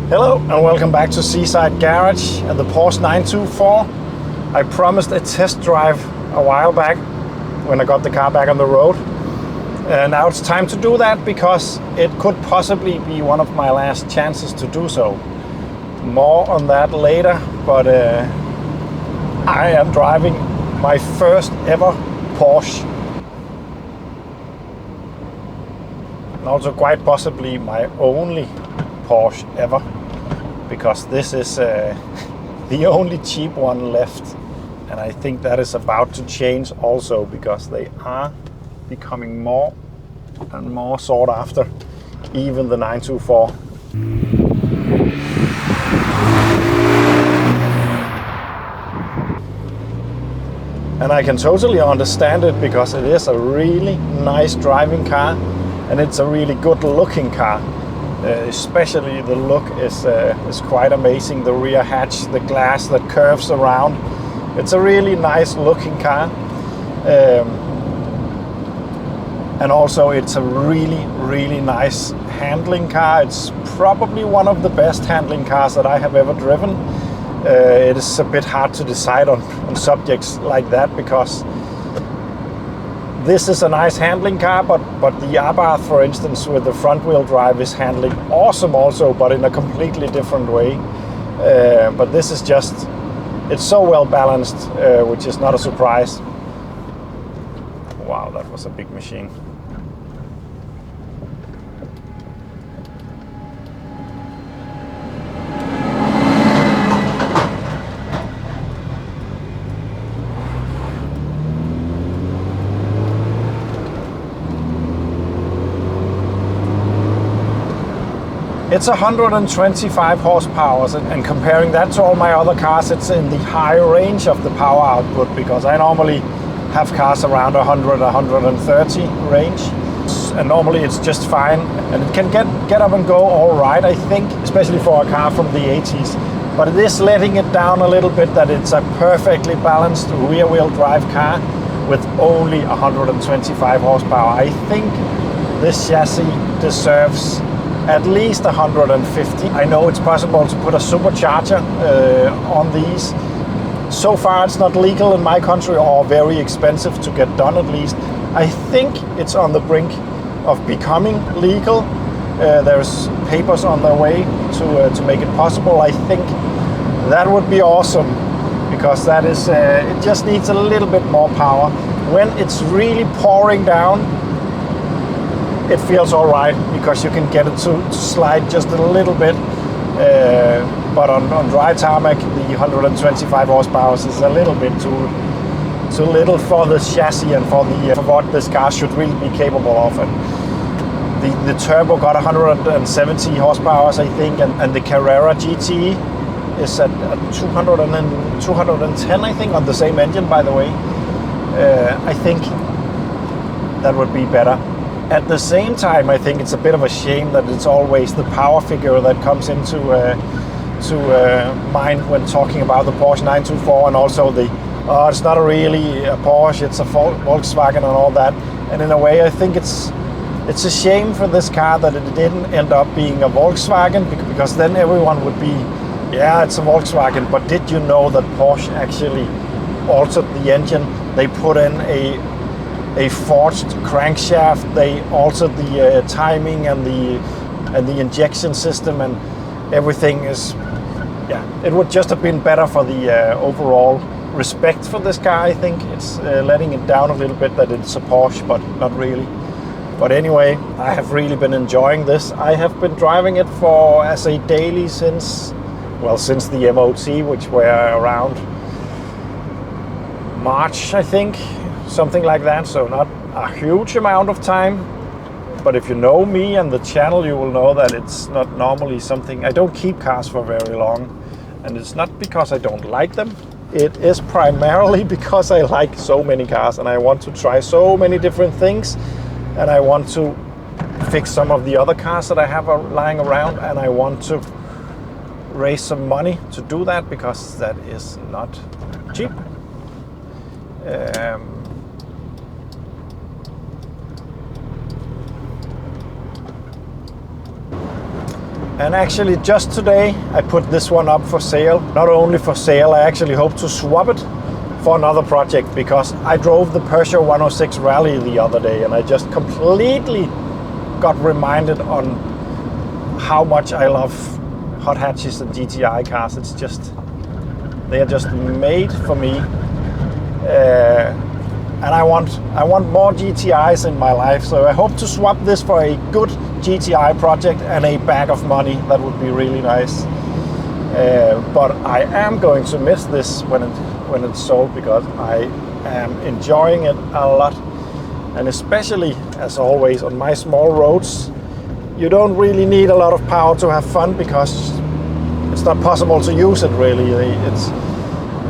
Hello and welcome back to Seaside Garage and the Porsche 924. I promised a test drive a while back when I got the car back on the road. Now it's time to do that because it could possibly be one of my last chances to do so. More on that later, but I am driving my first ever Porsche. And also quite possibly my only Porsche ever, because this is the only cheap one left, and I think that is about to change also because they are becoming more and more sought after, even the 924. And I can totally understand it because it is a really nice driving car and it's a really good looking car. Especially the look is quite amazing. The rear hatch, the glass that curves around. It's a really nice looking car. And also it's a really nice handling car. It's probably one of the best handling cars that I have ever driven. It is a bit hard to decide on subjects like that because this is a nice handling car, but the Abarth, for instance, with the front wheel drive is handling awesome also, but in a completely different way. But this is just, it's so well balanced, which is not a surprise. Wow, that was a big machine. It's 125 horsepower, and comparing that to all my other cars, it's in the high range of the power output, because I normally have cars around 100, 130 range, and normally it's just fine, and it can get up and go all right, I think, especially for a car from the 80s. But it is letting it down a little bit that it's a perfectly balanced rear-wheel drive car with only 125 horsepower. I think this chassis deserves at least 150. I know it's possible to put a supercharger on these. So far it's not legal in my country, or very expensive to get done at least. I think it's on the brink of becoming legal. There's papers on their way to make it possible. I think that would be awesome, because that is it just needs a little bit more power. When it's really pouring down, it feels all right because you can get it to slide just a little bit, but on dry tarmac the 125 horsepower is a little bit too little for the chassis and for what this car should really be capable of. And the turbo got 170 horsepower, I think, and the Carrera GT is at 210, I think, on the same engine, by the way. I think that would be better. At the same time, I think it's a bit of a shame that it's always the power figure that comes into mind when talking about the Porsche 924, and also it's not really a Porsche, it's a Volkswagen and all that. And in a way, I think it's a shame for this car that it didn't end up being a Volkswagen, because then everyone would be, yeah, it's a Volkswagen, but did you know that Porsche actually altered the engine? They put in a forged crankshaft. They altered the timing and the injection system, and everything is, yeah, it would just have been better for the overall respect for this car. I think it's letting it down a little bit that it's a Porsche, but not really. But anyway, I have really been enjoying this. I have been driving it as a daily since the MOT, which were around March, I think. Something like that, so not a huge amount of time. But if you know me and the channel, you will know that it's not normally something. I don't keep cars for very long, and it's not because I don't like them. It is primarily because I like so many cars and I want to try so many different things, and I want to fix some of the other cars that I have lying around, and I want to raise some money to do that, because that is not cheap. And actually just today I put this one up for sale. Not only for sale, I actually hope to swap it for another project, because I drove the Porsche 106 Rally the other day and I just completely got reminded on how much I love hot hatches and GTI cars. It's just, they are just made for me. And I want more GTIs in my life, so I hope to swap this for a good GTI project and a bag of money. That would be really nice. But I am going to miss this when it's sold, because I am enjoying it a lot. And especially, as always, on my small roads, you don't really need a lot of power to have fun, because it's not possible to use it really.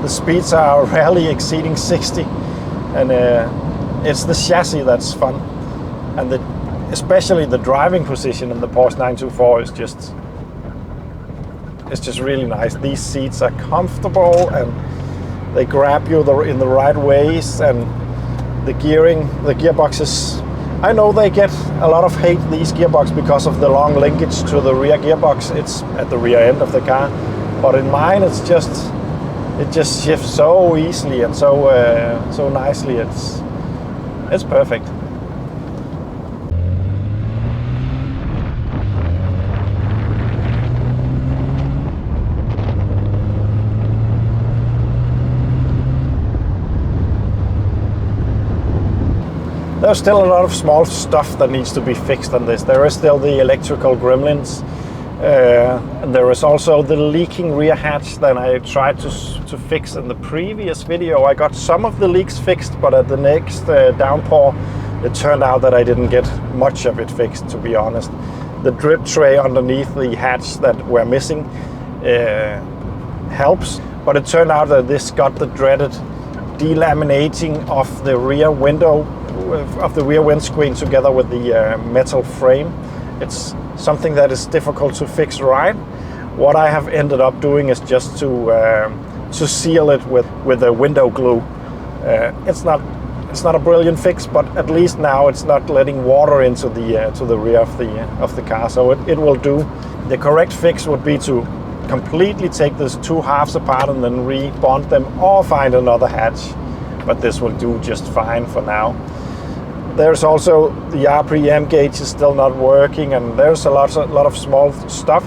The speeds are rarely exceeding 60, and it's the chassis that's fun, and especially the driving position in the Porsche 924 is just, it's just really nice. These seats are comfortable and they grab you in the right ways, and the gearboxes, I know they get a lot of hate, these gearboxes, because of the long linkage to the rear gearbox. It's at the rear end of the car, but in mine it just shifts so easily and so nicely. It's perfect. There's still a lot of small stuff that needs to be fixed on this. There is still the electrical gremlins. And there is also the leaking rear hatch that I tried to fix in the previous video. I got some of the leaks fixed, but at the next downpour, it turned out that I didn't get much of it fixed, to be honest. The drip tray underneath the hatch that we're missing helps, but it turned out that this got the dreaded delaminating of the rear window, of the rear windscreen, together with the metal frame. It's something that is difficult to fix right. What I have ended up doing is just to seal it with a window glue. It's not a brilliant fix, but at least now it's not letting water into the rear of the car, so it will do. The correct fix would be to completely take these two halves apart and then rebond them, or find another hatch, but this will do just fine for now. There's also the RPM gauge is still not working, and there's a lot of small stuff.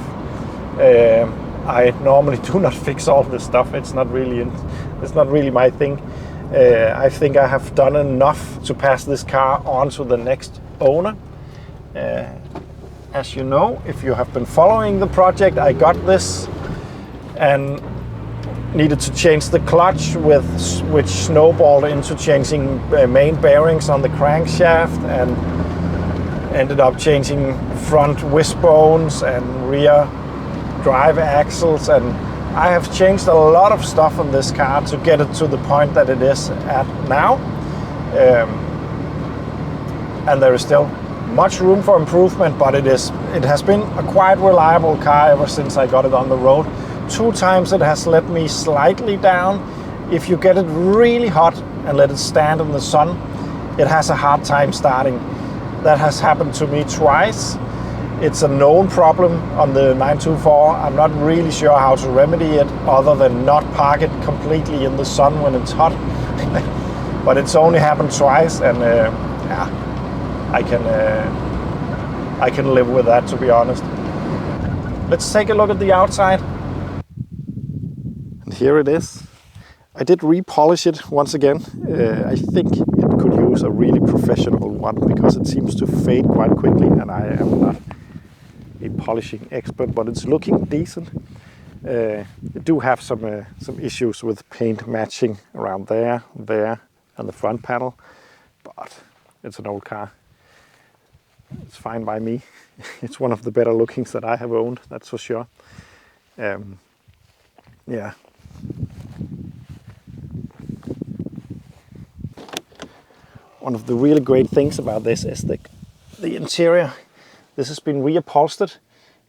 I normally do not fix all this stuff. It's not really my thing. I think I have done enough to pass this car on to the next owner. As you know, if you have been following the project, I got this and needed to change the clutch, which snowballed into changing main bearings on the crankshaft, and ended up changing front wishbones and rear drive axles, and I have changed a lot of stuff on this car to get it to the point that it is at now. And there is still much room for improvement, but it has been a quite reliable car ever since I got it on the road. 2 times it has let me slightly down. If you get it really hot and let it stand in the sun, it has a hard time starting. That has happened to me twice. It's a known problem on the 924. I'm not really sure how to remedy it, other than not park it completely in the sun when it's hot. But it's only happened twice, and yeah, I can live with that, to be honest. Let's take a look at the outside. And here it is. I did repolish it once again. I think it could use a really professional one, because it seems to fade quite quickly, and I am not a polishing expert, but it's looking decent. I do have some issues with paint matching around there, and the front panel, but it's an old car. It's fine by me. It's one of the better lookings that I have owned, that's for sure. Yeah. One of the really great things about this is the interior. This has been reupholstered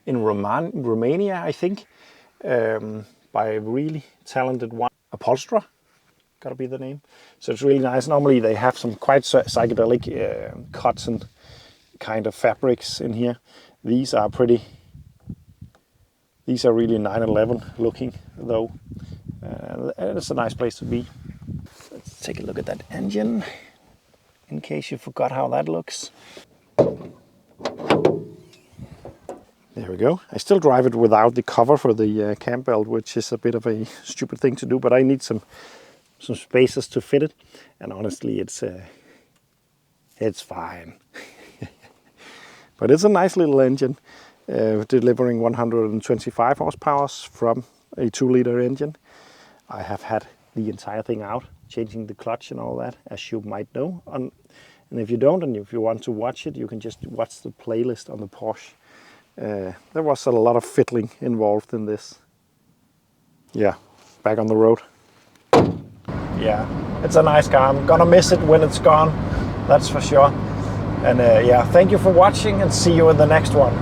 in Romania, I think, by a really talented upholsterer. Gotta be the name. So it's really nice. Normally they have some quite psychedelic cuts and kind of fabrics in here. These are pretty These are really 911 looking though. And it's a nice place to be. Let's take a look at that engine, in case you forgot how that looks. There we go. I still drive it without the cover for the cam belt, which is a bit of a stupid thing to do, but I need some spaces to fit it. And honestly, it's fine. But it's a nice little engine, delivering 125 horsepower from a 2-liter engine. I have had the entire thing out, changing the clutch and all that, as you might know. And if you don't, and if you want to watch it, you can just watch the playlist on the Porsche. There was a lot of fiddling involved in this. Yeah, back on the road. Yeah, it's a nice car. I'm gonna miss it when it's gone, that's for sure. And yeah, thank you for watching, and see you in the next one.